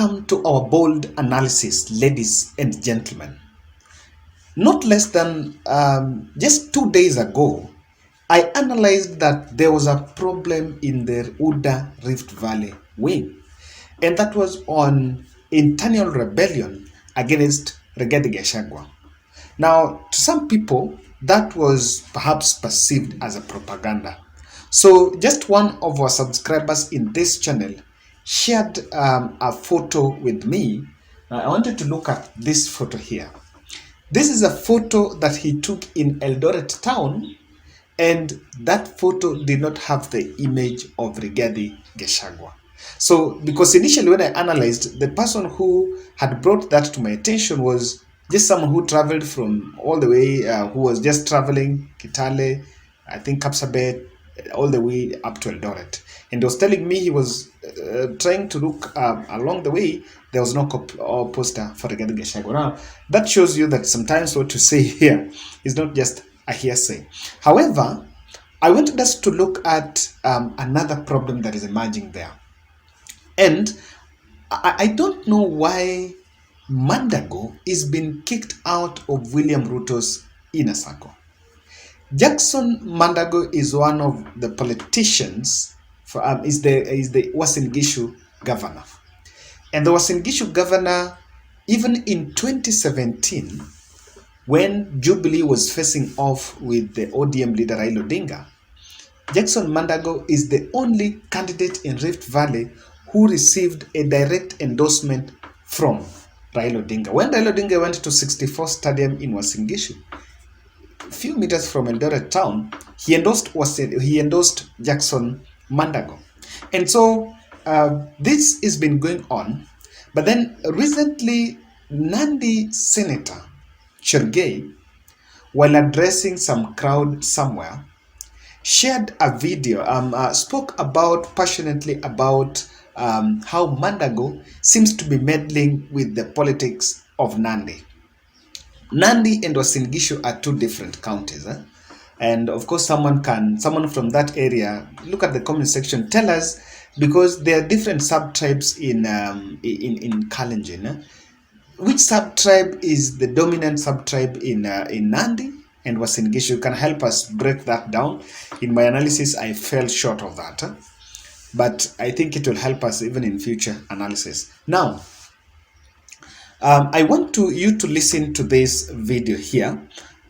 come to our bold analysis, ladies and gentlemen. Not less than just 2 days ago, I analyzed that there was a problem in the Uda Rift Valley wing, and that was on internal rebellion against Rigathi Gachagua. Now, to some people, that was perhaps perceived as a propaganda. So, just one of our subscribers in this channel shared a photo with me. I wanted to look at this photo here. This is a photo that he took in Eldoret town, and that photo did not have the image of Rigathi Gachagua. So, because initially when I analyzed, the person who had brought that to my attention was just someone who traveled from all the way, who was just traveling Kitale, I think Kapsabet, all the way up to Eldoret. And he was telling me he was trying to look along the way, there was no poster for Rigathi Gachagua. Now, that shows you that sometimes what you say here is not just a hearsay. However, I wanted us to look at another problem that is emerging there. And I don't know why Mandago is being kicked out of William Ruto's inner circle. Jackson Mandago is one of the politicians, is the Uasin Gishu governor. And the Uasin Gishu governor, even in 2017, when Jubilee was facing off with the ODM leader Raila Odinga, Jackson Mandago is the only candidate in Rift Valley who received a direct endorsement from Raila Odinga. When Raila Odinga went to 64 Stadium in Uasin Gishu, a few meters from Eldoret town, he endorsed Jackson Mandago. And so this has been going on. But then recently, Nandi Senator Cherargei, while addressing some crowd somewhere, shared a video, spoke passionately about how Mandago seems to be meddling with the politics of Nandi. Nandi and Uasin Gishu are two different counties. And of course, someone from that area, look at the comment section, tell us, because there are different sub-tribes in Kalenjin. Which sub-tribe is the dominant sub-tribe in Nandi and Uasin Gishu? You can help us break that down. In my analysis, I fell short of that. But I think it will help us even in future analysis. Now, I want you to listen to this video here.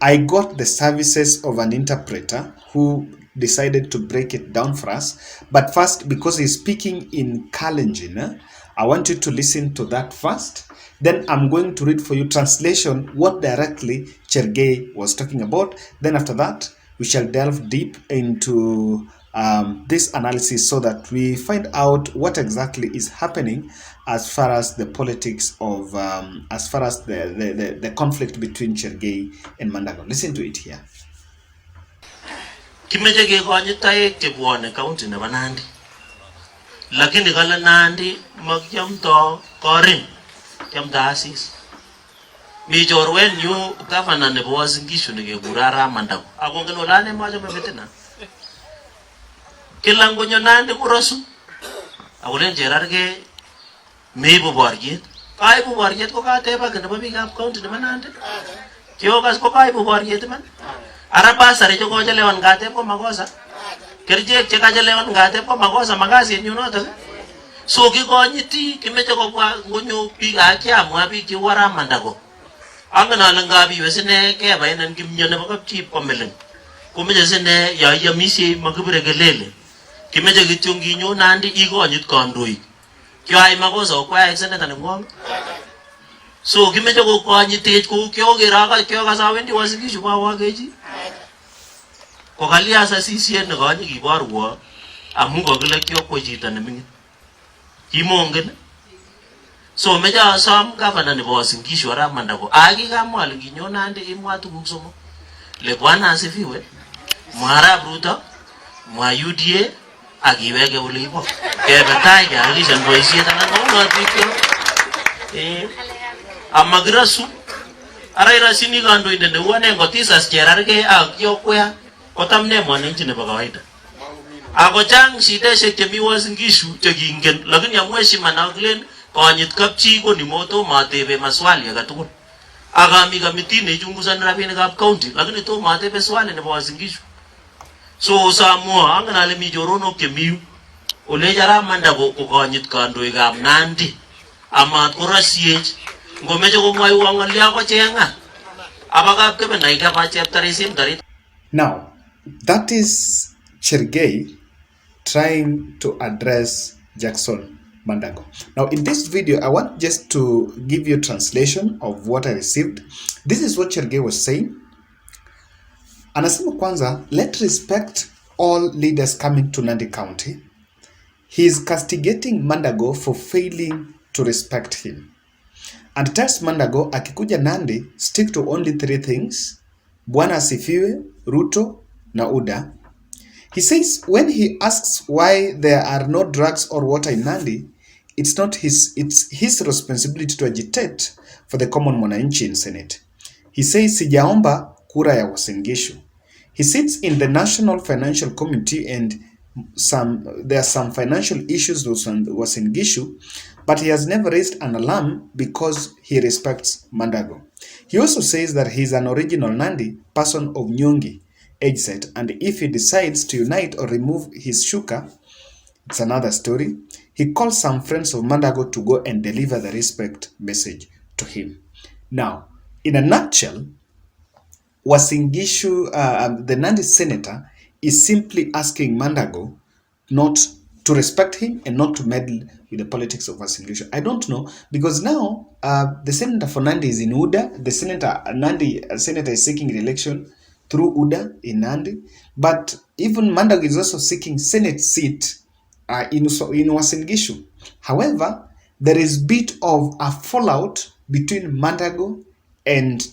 I got the services of an interpreter who decided to break it down for us. But first, because he's speaking in Kalenjin, I want you to listen to that first. Then I'm going to read for you translation, what directly Cherargei was talking about. Then after that, we shall delve deep into this analysis so that we find out what exactly is happening as far as the politics of, as far as the conflict between Cherargei and Mandago. Listen to it here. Kimeje ke konyitae chebwane county nebo Nandi. Lakini kala Nandi magyamto korin kyamta asis. Mi chorwen yu governor nebo Uasin Gishu nekekura Mandago. Ako ngen olane machome metina. Kila ngonyo Nandi kurosu. Ako len Cherargei meibu boriet. Kaibu boriet ko kateba ke nebo biikab county nebo Nandi. Kiokas ko kaibu boriet man. Araba sare jo kojalewan kateb ko makosa. Kerjek che kajalewan kateb ko makosa magasi nyu noto. So kikonyiti kimeche kobwa ngonyo biik akiamwa biik che wara Mandago. Angana langabi wesene keba enen kimnyo nebo kapchip komeleng. Kumeche sene ya yamisie makibire kelele. Kimeche kityo nginyo Nandi ikonyit kandoik. Kyoai makosa okwai seneta nengwong. So kimeche kokonyitech kou kyokas awendi Uasin Gishu bawakechi. Kokalia sasisiet nekonye kiborwo amu kokile kyokwo chito neming'in. Kimongen. So meche asom governor nebo Uasin Gishu Arap Mandago. Akikamwa ale nginyo Nandi imwa tuguk somok. Le Bwana asifiwe. Mwa Arap Ruto, mwa UDA akiweke ole ibo. Kebe tai keakikishan boisiet anan kounot biik. Amagirasu. Arairasini kandoindet neu ane ngotisas Cherargei ak yokwea kotamne mwananchi nebo kawaida. Ako chang shideshek chemi Uasin Gishu chekingen lakini amwe heshima na kulen konyit kapchi ko ni moto matebe maswali akatugul. Akami kamiti neichunguzani rabinikab county lakini to matebe swali nebo Uasin Gishu. So samwa angen ale mi choronok chemi ole jara Mandago kokonyit kandoikab Nandi amat korasiech ngomeche komwaiwo ng'olyo kochenga abakab kebenai kaba cheptarisim tarit. Now, that is Cherargei trying to address Jackson Mandago. Now, in this video, I want just to give you a translation of what I received. This is what Cherargei was saying. Anasema kwanza, let's respect all leaders coming to Nandi County. He is castigating Mandago for failing to respect him. And tells Mandago, akikuja Nandi, stick to only 3 things. Bwana asifiwe, Ruto, na UDA. He says when he asks why there are no drugs or water in Nandi, it's his responsibility to agitate for the common mwananchi in Senate. He says sijaomba kura ya Uasin Gishu. He sits in the National Financial Committee and there are some financial issues with Uasin Gishu, but he has never raised an alarm because he respects Mandago. He also says that he is an original Nandi, person of Nyungi age set, and if he decides to unite or remove his shuka, it's another story. He calls some friends of Mandago to go and deliver the respect message to him. Now, in a nutshell, Uasin Gishu, the Nandi senator, is simply asking Mandago not to respect him and not to meddle with the politics of Uasin Gishu. I don't know, because now the senator for Nandi is in UDA. The Nandi senator is seeking re-election through UDA in Nandi. But even Mandago is also seeking Senate seat in Uasin Gishu. However, there is a bit of a fallout between Mandago and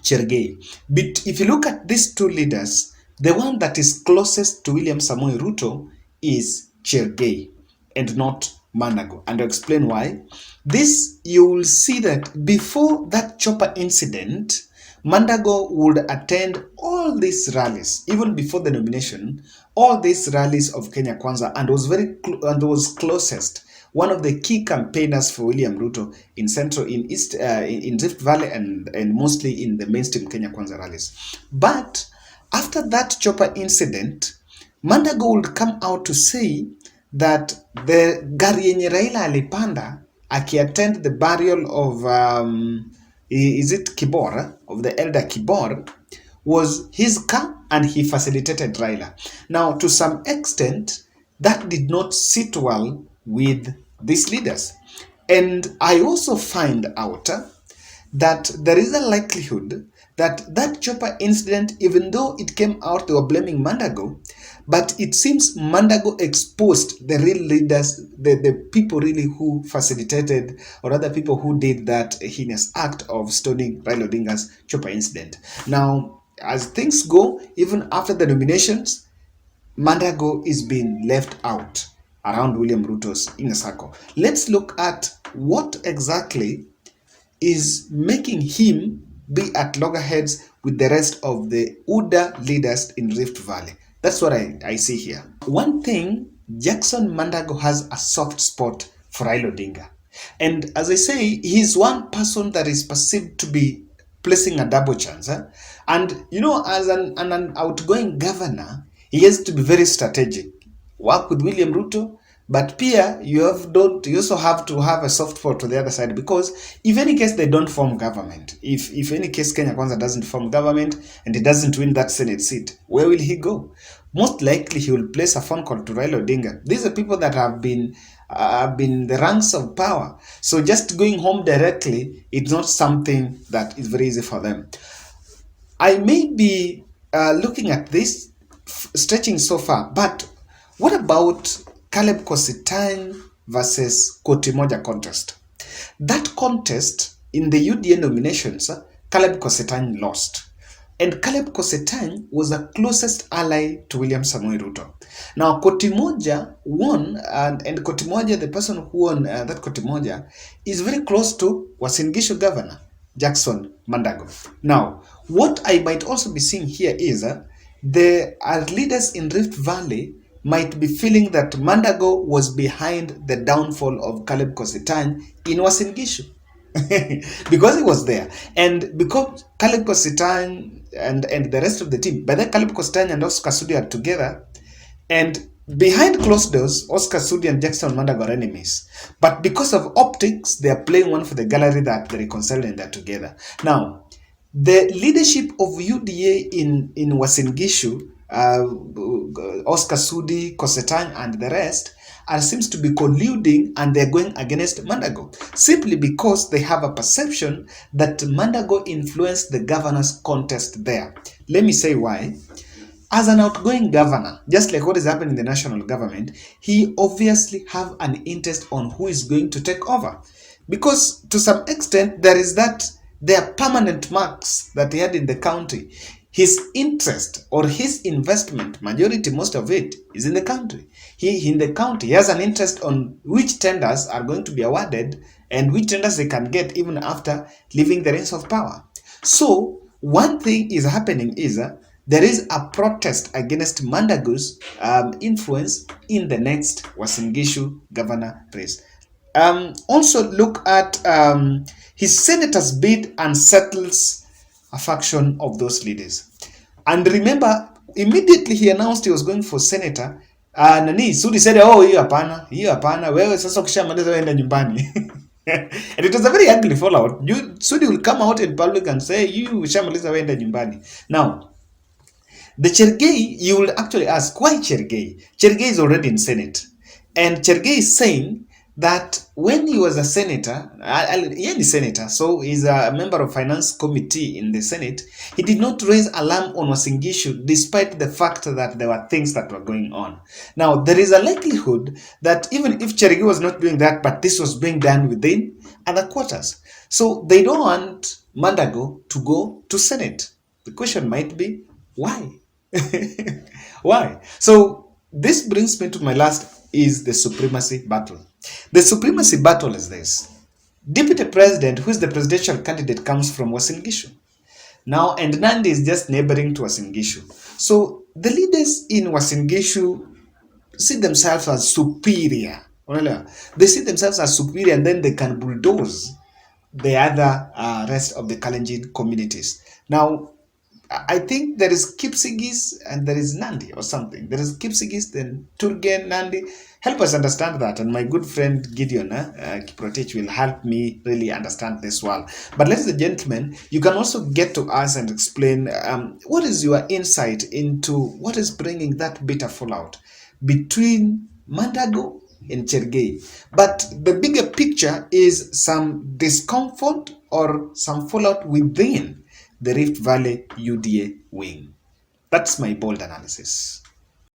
Cherargei. But if you look at these two leaders, the one that is closest to William Samoei Ruto is Cherargei and not Mandago. And I'll explain why. This, you will see that before that chopper incident, Mandago would attend all these rallies, even before the nomination, all these rallies of Kenya Kwanza, and was closest, one of the key campaigners for William Ruto in Rift Valley and mostly in the mainstream Kenya Kwanza rallies. But after that chopper incident, Mandago would come out to say that the gari yenye Raila alipanda akiattend the burial of Kibor, of the elder Kibor, was his car and he facilitated Raila. Now, to some extent, that did not sit well with these leaders. And I also find out that there is a likelihood that that chopper incident, even though it came out they were blaming Mandago, but it seems Mandago exposed the real leaders, the people really who facilitated, or other people who did that heinous act of stoning Raila Odinga's chopper incident. Now, as things go, even after the nominations, Mandago is being left out around William Ruto's inner circle. Let's look at what exactly is making him be at loggerheads with the rest of the UDA leaders in Rift Valley. That's what I see here. One thing, Jackson Mandago has a soft spot for Raila Odinga. And as I say, he's one person that is perceived to be placing a double chance. And, you know, as an outgoing governor, he has to be very strategic. Work with William Ruto, but Pia, you also have to have a soft spot to the other side, because if any case they don't form government, if any case Kenya Kwanza doesn't form government and he doesn't win that Senate seat, where will he go? Most likely he will place a phone call to Raila Odinga. These are people that have been the ranks of power. So just going home directly, it's not something that is very easy for them. I may be looking at this stretching so far, but what about Caleb Kositany versus Koti Moja contest? That contest, in the UDA nominations, Caleb Kositany lost. And Caleb Kositany was the closest ally to William Samoei Ruto. Now, Koti Moja won, and Koti Moja, the person who won that Koti Moja, is very close to Uasin Gishu governor, Jackson Mandago. Now, what I might also be seeing here is there are leaders in Rift Valley might be feeling that Mandago was behind the downfall of Caleb Kositany in Uasin Gishu. Because he was there. And because Caleb Kositany and the rest of the team, by then Caleb Kositany and Oscar Sudi are together, and behind closed doors, Oscar Sudi and Jackson Mandago are enemies. But because of optics, they are playing one for the gallery that they reconcile and they're together. Now, the leadership of UDA in Uasin Gishu, Oscar Sudi, Kositany, and the rest, seems to be colluding, and they're going against Mandago simply because they have a perception that Mandago influenced the governor's contest there. Let me say why. As an outgoing governor, just like what is happening in the national government, he obviously have an interest on who is going to take over. Because to some extent, there are permanent marks that he had in the county. His interest or his investment, majority, most of it, is in the country. He has an interest on which tenders are going to be awarded and which tenders they can get even after leaving the reins of power. So one thing is happening is there is a protest against Mandago's influence in the next Uasin Gishu governor race. Also look at his senators' bid unsettles a faction of those leaders. And remember, immediately he announced he was going for senator, nani Sudi said, oh, hiyo hapana, wewe sasa ukishamaliza wewe enda nyumbani. And it was a very ugly fallout. Sudi will come out in public and say, you ushamaliza wewe enda nyumbani. Now, the Cherargei, you will actually ask, why Cherargei? Cherargei is already in Senate. And Cherargei is saying that when he was a senator, he is senator, so he's a member of finance committee in the Senate, he did not raise alarm on Uasin Gishu despite the fact that there were things that were going on. Now, there is a likelihood that even if Cherargei was not doing that, but this was being done within other quarters. So they don't want Mandago to go to Senate. The question might be, why? Why? So this brings me to my last is the supremacy battle. The supremacy battle is this. Deputy President, who is the presidential candidate, comes from Uasin Gishu. Now, and Nandi is just neighboring to Uasin Gishu. So the leaders in Uasin Gishu see themselves as superior. They see themselves as superior, and then they can bulldoze the other rest of the Kalenjin communities. Now, I think there is Kipsigis and there is Nandi or something. There is Kipsigis, then Turgen, Nandi. Help us understand that. And my good friend Gideon Kiprotich will help me really understand this well. But ladies and gentlemen, you can also get to us and explain what is your insight into what is bringing that bitter fallout between Mandago and Cherargei. But the bigger picture is some discomfort or some fallout within the Rift Valley UDA wing. That's my bold analysis.